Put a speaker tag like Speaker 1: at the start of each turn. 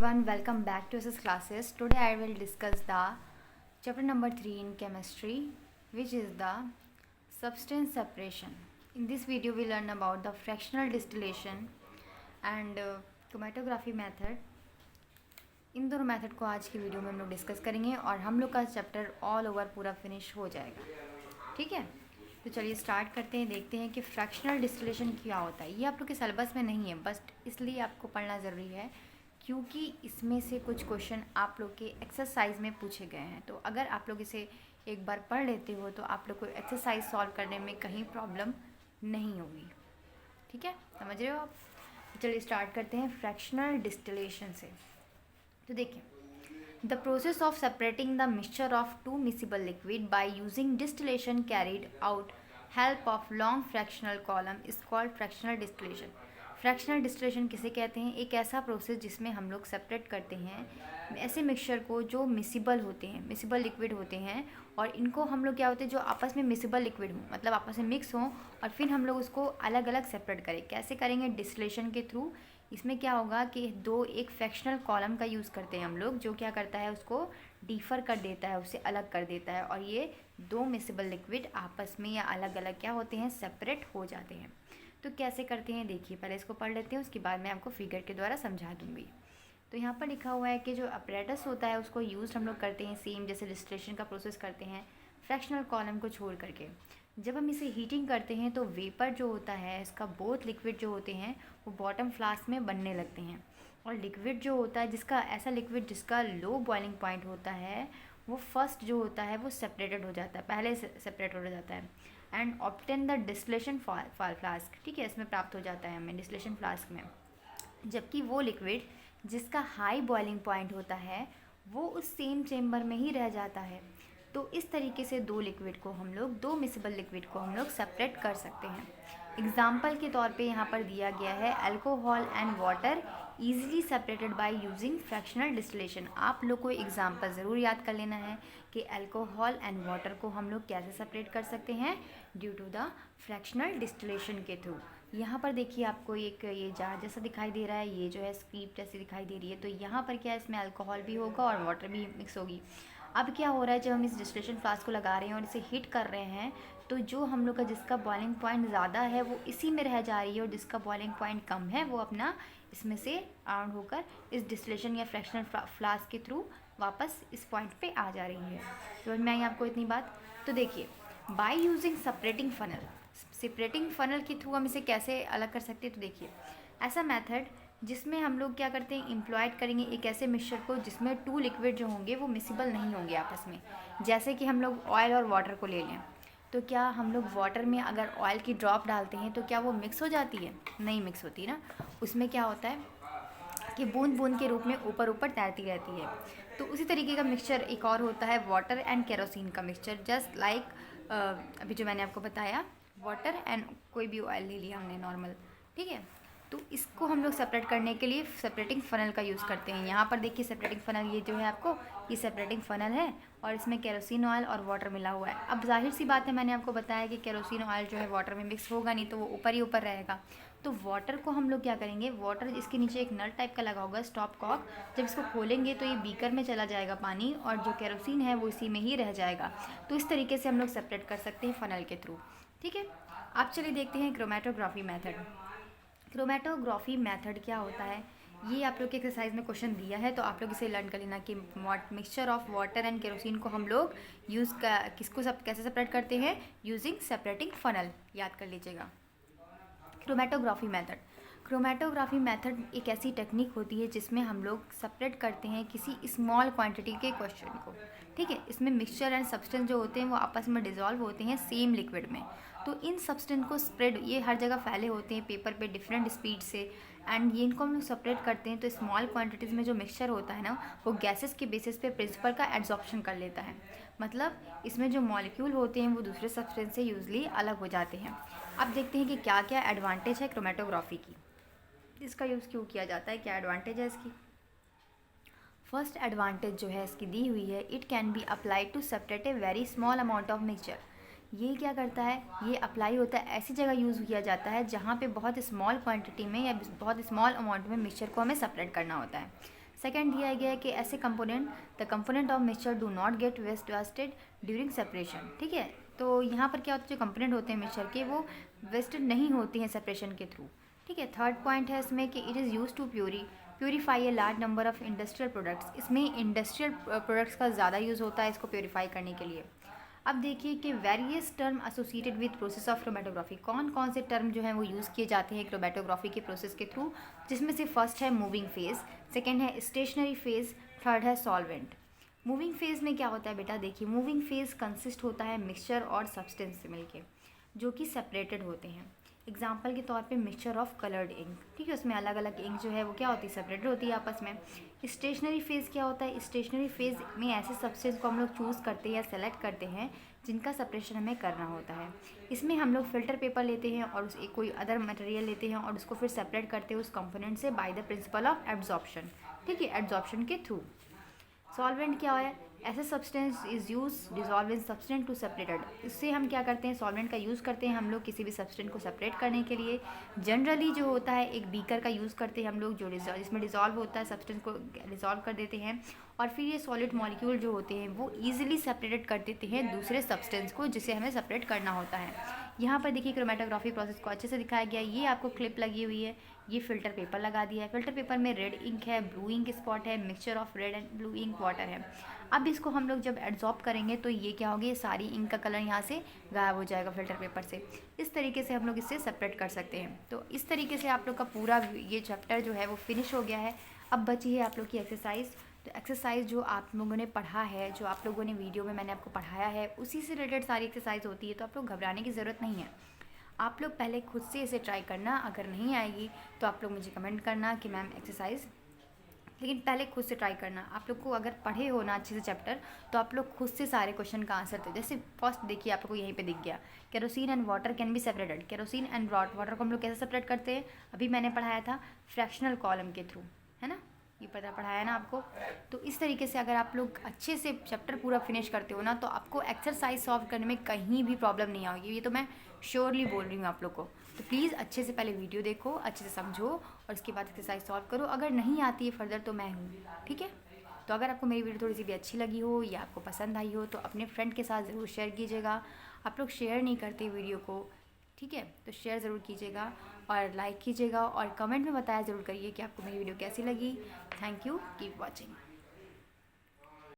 Speaker 1: everyone, welcome back to SS classes. Today I will discuss the chapter number 3 in chemistry, which is the substance separation. In this video we learn about the fractional distillation and chromatography method. इन दोनों method को आज की video में हम लोग discuss करेंगे और हम लोग का चैप्टर ऑल ओवर पूरा फिनिश हो जाएगा। ठीक है, तो चलिए स्टार्ट करते हैं, देखते हैं कि फ्रैक्शनल डिस्टिलेशन क्या होता है। ये आप लोग के सिलेबस में नहीं है, बस इसलिए आपको पढ़ना ज़रूरी है क्योंकि इसमें से कुछ क्वेश्चन आप लोग के एक्सरसाइज में पूछे गए हैं। तो अगर आप लोग इसे एक बार पढ़ लेते हो तो आप लोग को एक्सरसाइज सॉल्व करने में कहीं प्रॉब्लम नहीं होगी। ठीक है, समझ रहे हो आप? चलिए स्टार्ट करते हैं फ्रैक्शनल डिस्टिलेशन से। तो देखिए, the process of separating the mixture of two miscible liquid by using distillation carried out help of long fractional column is called fractional distillation. Fractional distillation किसे कहते हैं? एक ऐसा प्रोसेस जिसमें हम लोग सेपरेट करते हैं ऐसे मिक्सचर को जो मिसिबल होते हैं, मिसिबल लिक्विड होते हैं, और इनको हम लोग क्या होते हैं जो आपस में मिसिबल लिक्विड हों, मतलब आपस में मिक्स हों, और फिर हम लोग उसको अलग अलग सेपरेट करें। कैसे करेंगे? डिस्टिलेशन के थ्रू। इसमें क्या होगा कि एक फ्रैक्शनल कॉलम का यूज़ करते हैं हम लोग, जो क्या करता है उसको डिफर कर देता है, उससे अलग कर देता है, और ये दो मिसिबल लिक्विड आपस में या अलग अलग क्या होते हैं, सेपरेट हो जाते हैं। तो कैसे करते हैं देखिए, पहले इसको पढ़ लेते हैं, उसके बाद मैं आपको फिगर के द्वारा समझा दूँगी। तो यहाँ पर लिखा हुआ है कि जो अपरेटस होता है उसको यूज़ हम लोग करते हैं सेम जैसे डिस्टिलेशन का प्रोसेस करते हैं फ्रैक्शनल कॉलम को छोड़ करके। जब हम इसे हीटिंग करते हैं तो वेपर जो होता है इसका, बोथ लिक्विड जो होते हैं वो बॉटम फ्लास्क में बनने लगते हैं, और लिक्विड जो होता है जिसका, ऐसा लिक्विड जिसका लो बॉइलिंग पॉइंट होता है, वो फर्स्ट जो होता है वो सेपरेटेड हो जाता है, पहले से सेपरेट हो जाता है, and obtain the distillation flask. ठीक है, इसमें प्राप्त हो जाता है हमें डिस्टिलेशन फ्लास्क में। जबकि वो लिक्विड जिसका हाई बॉइलिंग पॉइंट होता है वो उस सेम चेम्बर में ही रह जाता है। तो इस तरीके से दो मिसिबल लिक्विड को हम लोग सेपरेट कर सकते हैं। एग्जाम्पल के तौर पे यहाँ पर दिया गया है alcohol and water easily separated by using fractional distillation. आप लोग को एग्जाम्पल ज़रूर याद कर लेना है कि अल्कोहल एंड वाटर को हम लोग कैसे सेपरेट कर सकते हैं, due to the fractional distillation के थ्रू। यहाँ पर देखिए आपको एक ये जार जैसा दिखाई दे रहा है, ये जो है स्क्रीप जैसी दिखाई दे रही है, तो यहाँ पर क्या है, इसमें अल्कोहल भी होगा और वाटर भी मिक्स होगी। अब क्या हो रहा है, जब हम इस डिस्टिलेशन फ्लास्क को लगा रहे हैं और इसे हीट कर रहे हैं, तो जो हम लोग का जिसका बॉइलिंग पॉइंट ज़्यादा है वो इसी में रह जा रही है, और जिसका बॉइलिंग पॉइंट कम है वो अपना इसमें से आउट होकर इस डिस्टिलेशन या फ्रैक्शनल फ्लास्क के थ्रू वापस इस पॉइंट पे आ जा रही है। तो मैं आपको इतनी बात। तो देखिए, बाय यूजिंग सेपरेटिंग फनल के थ्रू हम इसे कैसे अलग कर सकते हैं। तो देखिए, ऐसा मेथड जिसमें हम लोग क्या करते हैं, इम्प्लॉयड करेंगे एक ऐसे मिक्सचर को जिसमें टू लिक्विड जो होंगे वो मिसिबल नहीं होंगे आपस में। जैसे कि हम लोग ऑयल और वाटर को ले लें, तो क्या हम लोग वाटर में अगर ऑयल की ड्रॉप डालते हैं तो क्या वो मिक्स हो जाती है? नहीं मिक्स होती ना। उसमें क्या होता है कि बूंद बूंद के रूप में ऊपर ऊपर तैरती रहती है। तो उसी तरीके का मिक्सचर एक और होता है वाटर एंड केरोसिन का मिक्सचर, जस्ट लाइक अभी जो मैंने आपको बताया, वाटर एंड कोई भी ऑयल ले लिया हमने नॉर्मल। ठीक है, तो इसको हम लोग सेपरेट करने के लिए सेपरेटिंग फनल का यूज़ करते हैं। यहाँ पर देखिए सेपरेटिंग फनल, ये जो है आपको, ये सेपरेटिंग फनल है और इसमें केरोसिन ऑयल और वाटर मिला हुआ है। अब जाहिर सी बात है, मैंने आपको बताया कि केरोसिन ऑयल जो है वाटर में मिक्स होगा नहीं, तो वो ऊपर ही ऊपर रहेगा। तो वाटर को हम लोग क्या करेंगे, वाटर इसके नीचे एक नल टाइप का लगा होगा, स्टॉप कॉक, जब इसको खोलेंगे तो ये बीकर में चला जाएगा पानी, और जो केरोसिन है वो इसी में ही रह जाएगा। तो इस तरीके से हम लोग सेपरेट कर सकते हैं फनल के थ्रू। ठीक है, आप चलिए देखते हैं क्रोमेटोग्राफी मेथड। क्रोमेटोग्राफी मेथड क्या होता है, ये आप लोग के एक्सरसाइज में क्वेश्चन दिया है, तो आप लोग इसे लर्न कर लेना कि mixture of water and kerosene को हम लोग कैसे सेपरेट करते हैं, यूजिंग सेपरेटिंग फनल। याद कर लीजिएगा। क्रोमेटोग्राफी मेथड एक ऐसी टेक्निक होती है जिसमें हम लोग सेपरेट करते हैं किसी स्मॉल क्वांटिटी के क्वेश्चन को। ठीक है, इसमें मिक्सचर एंड सब्सटेंस जो होते हैं वो आपस में डिजॉल्व होते हैं सेम लिक्विड में। तो इन सब्सटेंस को स्प्रेड, ये हर जगह फैले होते हैं पेपर पे डिफरेंट स्पीड से, एंड ये इनको हम लोग सेपरेट करते हैं। तो स्मॉल क्वांटिटीज़ में जो मिक्सचर होता है ना, वो गैसेस के बेसिस पे प्रिंसिपल का एड्जॉर्प्शन कर लेता है। मतलब इसमें जो मॉलिक्यूल होते हैं वो दूसरे सब्सटेंस से यूजली अलग हो जाते हैं। अब देखते हैं कि क्या क्या एडवांटेज है क्रोमेटोग्राफी की, इसका यूज़ क्यों किया जाता है, क्या एडवांटेज है इसकी। फर्स्ट एडवांटेज जो है इसकी दी हुई है, it can be applied to separate a very small amount of mixture. ये क्या करता है, ये अप्लाई होता है, ऐसी जगह यूज़ किया जाता है जहाँ पे बहुत स्मॉल क्वांटिटी में या बहुत स्मॉल अमाउंट में मिक्सचर को हमें सेपरेट करना होता है। सेकंड दिया गया है कि ऐसे component the component of mixture do not get wasted during separation. ठीक है, तो यहाँ पर क्या होता है, जो कंपोनेंट होते हैं मिक्सचर के वो वेस्टेड नहीं होती हैं सेपरेशन के थ्रू। ठीक है, थर्ड पॉइंट है इसमें कि it is use to purify a large number of industrial products. इसमें इंडस्ट्रियल प्रोडक्ट्स का ज़्यादा यूज़ होता है इसको प्योरीफाई करने के लिए। अब देखिए कि various term associated with process of chromatography, कौन कौन से टर्म जो हैं वो यूज़ किए जाते हैं क्रोमेटोग्राफी के प्रोसेस के थ्रू, जिसमें से फर्स्ट है मूविंग फेज़, सेकेंड है स्टेशनरी फेज़, थर्ड है सॉल्वेंट। मूविंग फेज़ में क्या होता है बेटा, देखिए मूविंग फेज़ कंसिस्ट होता है मिक्सचर और सब्सटेंस से मिलके जो कि सेपरेटेड होते हैं। एग्जाम्पल के तौर पे मिक्सचर ऑफ कलर्ड इंक, ठीक है, उसमें अलग अलग इंक जो है वो क्या होती है, सेपरेटेड होती है आपस में। स्टेशनरी फेज़ क्या होता है, स्टेशनरी फेज़ में ऐसे सब्सटेंस को हम लोग चूज़ करते हैं या सेलेक्ट करते हैं जिनका सेपरेशन हमें करना होता है। इसमें हम लोग फ़िल्टर पेपर लेते हैं और उस कोई अदर मटेरियल लेते हैं और उसको फिर सेपरेट करते हैं उस कंपोनेंट से by the principle of absorption. ठीक है, एब्जॉर्प्शन के थ्रू। सॉल्वेंट क्या है, ऐसे substance is use dissolve in substance to separated. इससे हम क्या करते हैं, सॉल्वेंट का यूज़ करते हैं हम लोग किसी भी सब्सटेंट को सेपरेट करने के लिए। जनरली जो होता है एक बीकर का यूज़ करते हैं हम लोग जो जिसमें डिजॉल्व होता है, सब्सटेंस को डिजॉल्व कर देते हैं और फिर ये सॉलिड मॉलिक्यूल जो होते हैं वो ईजिली सेपरेटेड कर देते हैं दूसरे सब्सटेंस को जिसे हमें सेपरेट करना होता है। यहाँ पर देखिए क्रोमेटोग्राफी प्रोसेस को अच्छे से दिखाया गया है। ये आपको क्लिप लगी हुई है, ये फ़िल्टर पेपर लगा दिया है। फ़िल्टर पेपर में रेड इंक है, ब्लू इंक स्पॉट है, mixture of red and blue ink water है। अब इसको हम लोग जब एड्जॉर्ब करेंगे तो ये क्या होगी, ये सारी इंक का कलर यहाँ से गायब हो जाएगा फ़िल्टर पेपर से। इस तरीके से हम लोग इससे सेपरेट कर सकते हैं। तो इस तरीके से आप लोग का पूरा ये चैप्टर जो है वो फिनिश हो गया है। अब बची है आप लोग की एक्सरसाइज। तो एक्सरसाइज जो आप लोगों ने पढ़ा है, जो आप लोगों ने वीडियो में मैंने आपको पढ़ाया है, उसी से रिलेटेड सारी एक्सरसाइज होती है। तो आप लोग घबराने की ज़रूरत नहीं है। आप लोग पहले खुद से इसे ट्राई करना, अगर नहीं आएगी तो आप लोग मुझे कमेंट करना कि मैम एक्सरसाइज, लेकिन पहले खुद से ट्राई करना। आप लोग को अगर पढ़े हो ना अच्छे से चैप्टर तो आप लोग खुद से सारे क्वेश्चन का आंसर दे। जैसे फर्स्ट देखिए आप लोग को यहीं पे दिख गया, kerosene and water can be separated. Kerosene and water को हम लोग कैसे सेपरेट करते हैं, अभी मैंने पढ़ाया था फ्रैक्शनल कॉलम के थ्रू, है ना, ये पता पढ़ाया ना आपको। तो इस तरीके से अगर आप लोग अच्छे से चैप्टर पूरा फिनिश करते हो ना तो आपको एक्सरसाइज सॉल्व करने में कहीं भी प्रॉब्लम नहीं आएगी। ये तो मैं श्योरली बोल रही हूँ आप लोग को। तो प्लीज़ अच्छे से पहले वीडियो देखो, अच्छे से समझो और उसके बाद एक्सरसाइज सॉल्व करो। अगर नहीं आती है फर्दर तो मैं हूँ, ठीक है। तो अगर आपको मेरी वीडियो थोड़ी सी भी अच्छी लगी हो या आपको पसंद आई हो तो अपने फ्रेंड के साथ ज़रूर शेयर कीजिएगा। आप लोग शेयर नहीं करते वीडियो को, ठीक है, तो शेयर ज़रूर कीजिएगा और लाइक कीजिएगा और कमेंट में बताया ज़रूर करिए कि आपको मेरी वीडियो कैसी लगी। Thank you, keep watching.